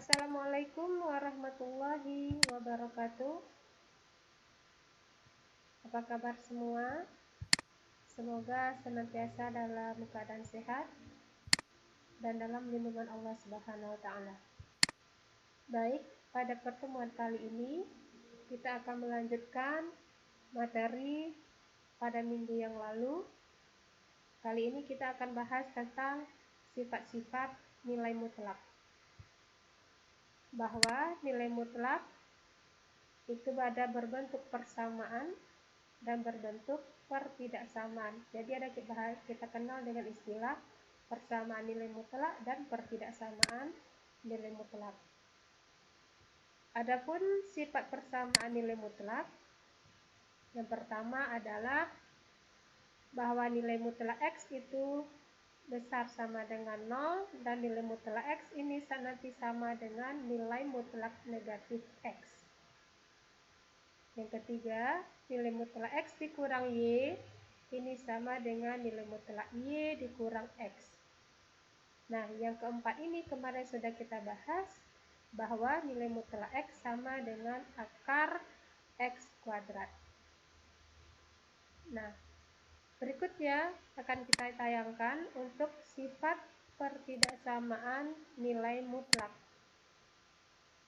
Assalamualaikum warahmatullahi wabarakatuh. Apa kabar semua? Semoga senantiasa dalam keadaan sehat dan dalam lindungan Allah Subhanahu wa Ta'ala. Baik, pada pertemuan kali ini kita akan melanjutkan materi pada minggu yang lalu. Kali ini kita akan bahas tentang sifat-sifat nilai mutlak. Bahwa nilai mutlak itu ada berbentuk persamaan dan berbentuk pertidaksamaan. Jadi ada kita kenal dengan istilah persamaan nilai mutlak dan pertidaksamaan nilai mutlak. Adapun sifat persamaan nilai mutlak, yang pertama adalah bahwa nilai mutlak X itu besar sama dengan 0 dan nilai mutlak X ini nanti sama dengan nilai mutlak negatif X. Yang ketiga, nilai mutlak X dikurang Y ini sama dengan nilai mutlak Y dikurang X. Nah, yang keempat ini kemarin sudah kita bahas bahwa nilai mutlak X sama dengan akar X kuadrat. Nah, berikutnya akan kita tayangkan untuk sifat pertidaksamaan nilai mutlak.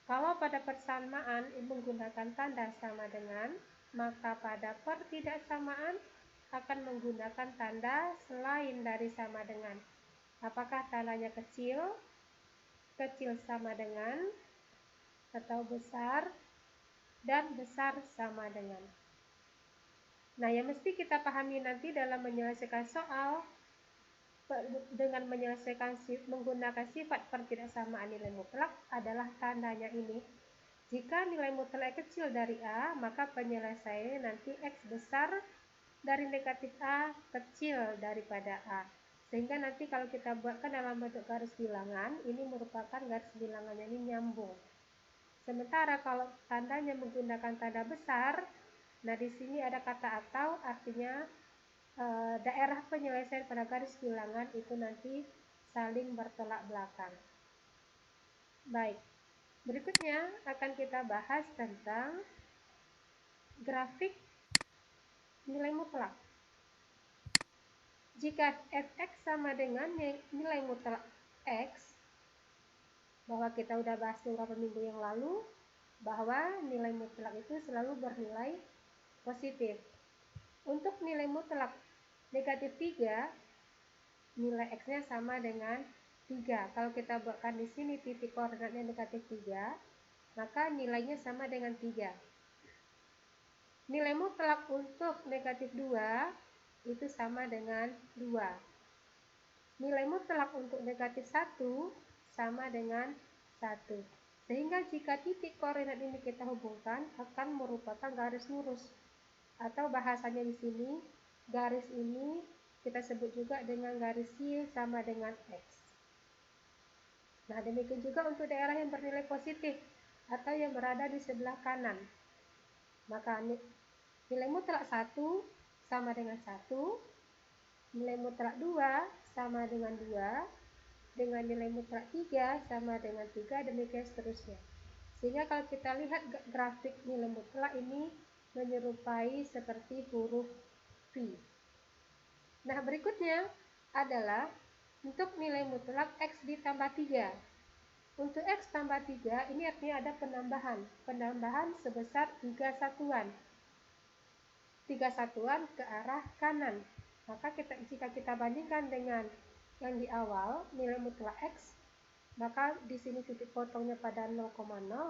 Kalau pada persamaan menggunakan tanda sama dengan, maka pada pertidaksamaan akan menggunakan tanda selain dari sama dengan. Apakah tandanya kecil, kecil sama dengan, atau besar, dan besar sama dengan. Nah, yang mesti kita pahami nanti dalam menyelesaikan soal dengan menggunakan sifat pertidaksamaan nilai mutlak adalah tandanya ini. Jika nilai mutlak kecil dari A, maka penyelesaiannya nanti X besar dari negatif A kecil daripada A. Sehingga nanti kalau kita buatkan dalam bentuk garis bilangan, ini merupakan garis bilangannya ini nyambung. Sementara kalau tandanya menggunakan tanda besar, nah di sini ada kata atau, artinya daerah penyelesaian pada garis bilangan itu nanti saling bertolak belakang. Baik, berikutnya akan kita bahas tentang grafik nilai mutlak. Jika fx sama dengan nilai mutlak x, bahwa kita udah bahas beberapa minggu yang lalu, bahwa nilai mutlak itu selalu bernilai positif. Untuk nilai mutlak negatif 3, nilai X-nya sama dengan 3. Kalau kita buatkan di sini titik koordinatnya negatif 3, maka nilainya sama dengan 3. Nilai mutlak untuk negatif 2 itu sama dengan 2. Nilai mutlak untuk negatif 1 sama dengan 1. Sehingga jika titik koordinat ini kita hubungkan akan merupakan garis lurus. Atau bahasanya di sini, garis ini kita sebut juga dengan garis Y sama dengan X. Nah, demikian juga untuk daerah yang bernilai positif atau yang berada di sebelah kanan. Maka nilai mutlak 1 sama dengan 1, nilai mutlak 2 sama dengan 2, dengan nilai mutlak 3 sama dengan 3, demikian seterusnya. Sehingga kalau kita lihat grafik nilai mutlak ini menyerupai seperti huruf V. Nah, berikutnya adalah untuk nilai mutlak X ditambah 3. Untuk X tambah 3, ini artinya ada penambahan sebesar 3 satuan. 3 satuan ke arah kanan. Maka jika kita bandingkan dengan yang di awal, nilai mutlak X, maka di sini titik potongnya pada 0,0,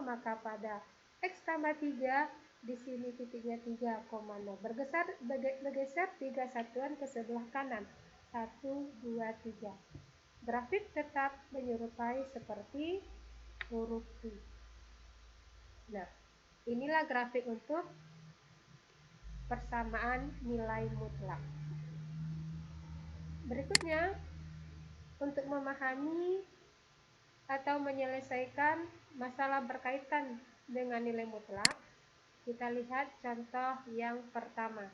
maka pada X tambah 3, di sini titiknya 3,0. Bergeser 3 satuan ke sebelah kanan. 1, 2, 3. Grafik tetap menyerupai seperti huruf V. Nah, inilah grafik untuk persamaan nilai mutlak. Berikutnya, untuk memahami atau menyelesaikan masalah berkaitan dengan nilai mutlak, kita lihat contoh yang pertama.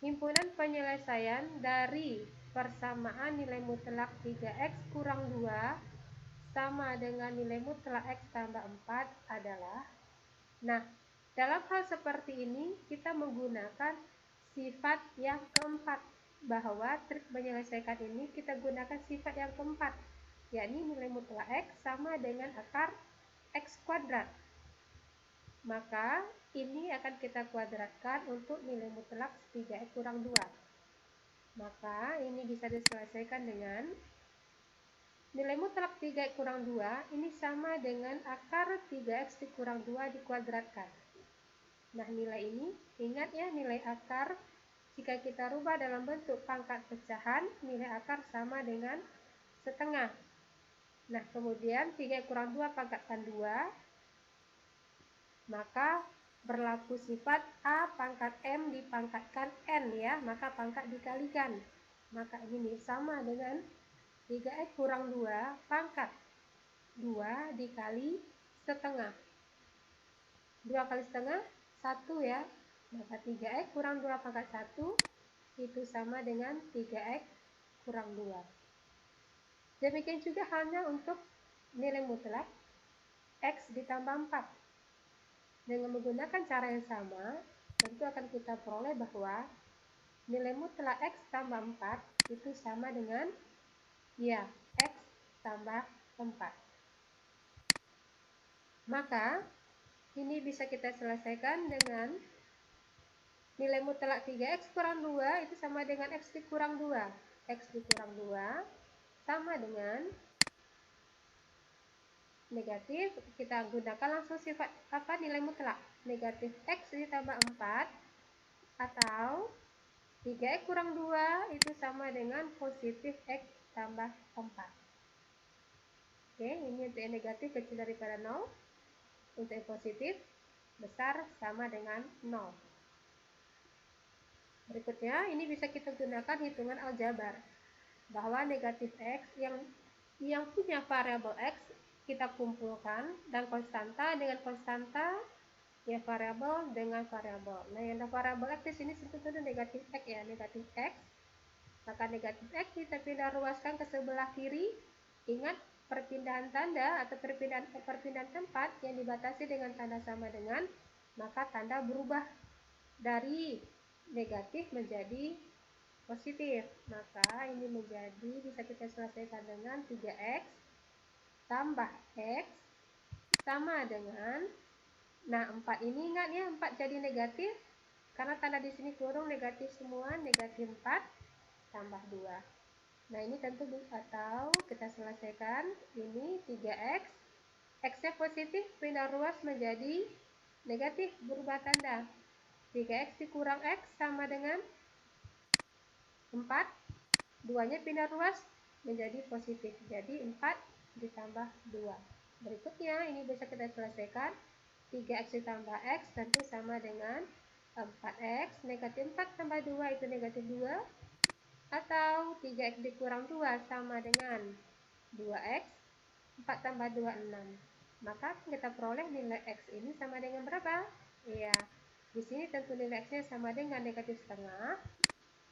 Himpunan penyelesaian dari persamaan nilai mutlak 3x kurang 2 sama dengan nilai mutlak X tambah 4 adalah, nah, dalam hal seperti ini kita menggunakan sifat yang keempat, bahwa trik menyelesaikan ini kita gunakan sifat yang keempat, yakni nilai mutlak X sama dengan akar X kuadrat. Maka ini akan kita kuadratkan untuk nilai mutlak 3X kurang 2. Maka ini bisa diselesaikan dengan nilai mutlak 3X kurang 2 ini sama dengan akar 3X dikurang 2 dikuadratkan. Nah, nilai ini, ingat ya, nilai akar jika kita rubah dalam bentuk pangkat pecahan, nilai akar sama dengan setengah. Nah, kemudian 3 kurang 2 pangkatkan 2, maka berlaku sifat A pangkat M dipangkatkan N ya, maka pangkat dikalikan. Maka ini sama dengan 3X kurang 2 pangkat 2 dikali setengah. 2 kali setengah 1 ya, maka 3X kurang 2 pangkat 1 itu sama dengan 3X kurang 2. Demikian juga halnya untuk nilai mutlak X ditambah 4. Dengan menggunakan cara yang sama, tentu akan kita peroleh bahwa nilai mutlak X tambah 4 itu sama dengan, ya, X tambah 4. Maka ini bisa kita selesaikan dengan nilai mutlak 3X kurang 2 itu sama dengan X dikurang 2. X dikurang 2 sama dengan negatif, kita gunakan langsung sifat nilai mutlak. Negatif X ditambah 4 atau 3X kurang 2 itu sama dengan positif X tambah 4. Oke, ini untuk yang negatif kecil daripada 0. Untuk yang positif besar sama dengan 0. Berikutnya, ini bisa kita gunakan hitungan aljabar, bahwa negatif X yang punya variabel X kita kumpulkan, dan konstanta dengan konstanta, ya, variabel dengan variabel. Nah, yang ada variabel X di sini sebetulnya negatif X ya, negatif X. Maka negatif X kita pindah ruaskan ke sebelah kiri. Ingat, perpindahan tanda atau perpindahan tempat yang dibatasi dengan tanda sama dengan, maka tanda berubah dari negatif menjadi positif. Maka ini menjadi, bisa kita selesaikan dengan 3X tambah X sama dengan, nah, 4 ini ingat ya, 4 jadi negatif karena tanda di sini kurung negatif semua, negatif 4 tambah 2. Nah, ini tentu atau kita selesaikan ini 3X, X-nya positif pindah ruas menjadi negatif, berubah tanda. 3X dikurang X sama dengan 4, 2-nya pindah ruas menjadi positif, jadi 4 ditambah 2. Berikutnya ini bisa kita selesaikan, 3X ditambah X tentu sama dengan 4X, negatif 4 tambah 2 itu negatif 2, atau 3X dikurang 2 sama dengan 2X, 4 tambah 2, 6. Maka kita peroleh nilai X ini sama dengan berapa? Iya, di sini tentu nilai X-nya sama dengan negatif setengah,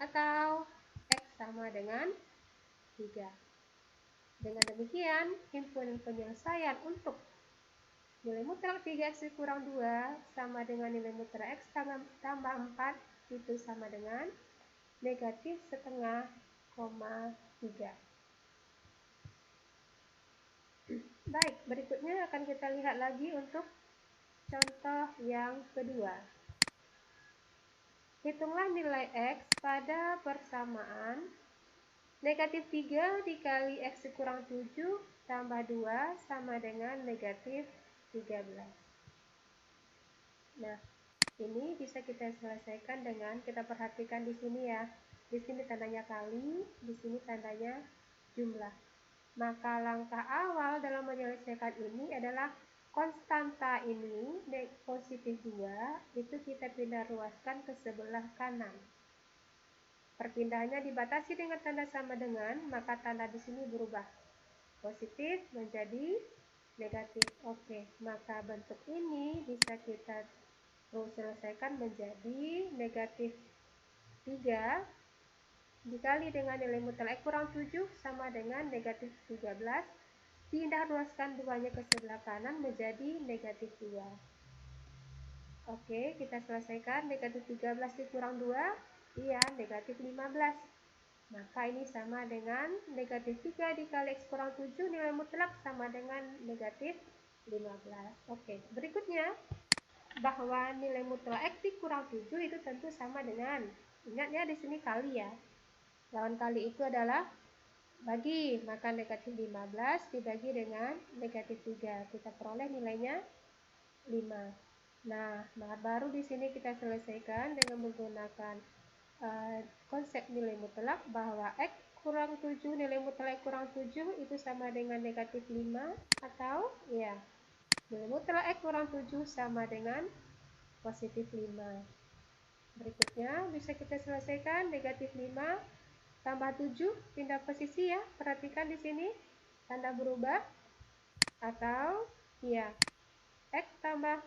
atau X sama dengan 3. Dengan demikian, himpunan penyelesaian untuk nilai mutlak 3X dikurang 2 sama dengan nilai mutlak X tambah 4 itu sama dengan negatif setengah, 3. Baik, berikutnya akan kita lihat lagi untuk contoh yang kedua. Hitunglah nilai X pada persamaan negatif 3 dikali X dikurang 7 tambah 2 sama dengan negatif 13. Nah, ini bisa kita selesaikan dengan kita perhatikan di sini ya. Di sini tandanya kali, di sini tandanya jumlah. Maka langkah awal dalam menyelesaikan ini adalah konstanta ini, positif 2, itu kita pindah ruaskan ke sebelah kanan. Perpindahannya dibatasi dengan tanda sama dengan, maka tanda di sini berubah. Positif menjadi negatif. Oke, maka bentuk ini bisa kita selesaikan menjadi negatif 3 dikali dengan nilai mutlak X kurang 7 sama dengan negatif 13 pindah ruaskan duanya ke sebelah kanan menjadi negatif 2. Oke, kita selesaikan. Negatif 13 dikurang 2, iya, negatif 15. Maka ini sama dengan negatif 3 dikali X kurang 7, nilai mutlak sama dengan negatif 15. Oke, berikutnya, bahwa nilai mutlak X dikurang 7 itu tentu sama dengan, ingat ya di sini kali ya. Lawan kali itu adalah bagi, maka negatif 15 dibagi dengan negatif 3. Kita peroleh nilainya 5. Nah, baru di sini kita selesaikan dengan menggunakan konsep nilai mutlak bahwa X kurang 7, nilai mutlak kurang 7 itu sama dengan negatif 5, atau ya, nilai mutlak X kurang 7 sama dengan positif 5. Berikutnya bisa kita selesaikan negatif 5 tambah 7, pindah posisi ya, perhatikan di sini tanda berubah, atau ya, X tambah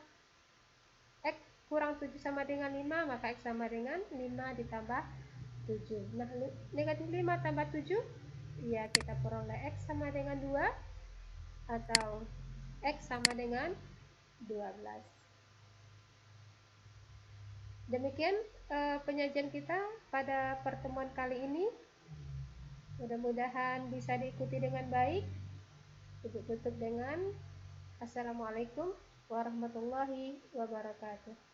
X kurang 7 sama dengan 5, maka X sama dengan 5 ditambah 7. Nah, negatif 5 tambah 7, ya kita peroleh X sama dengan 2, atau X sama dengan 12. Demikian penyajian kita pada pertemuan kali ini. Mudah-mudahan bisa diikuti dengan baik. Tutup dengan Assalamualaikum warahmatullahi wabarakatuh.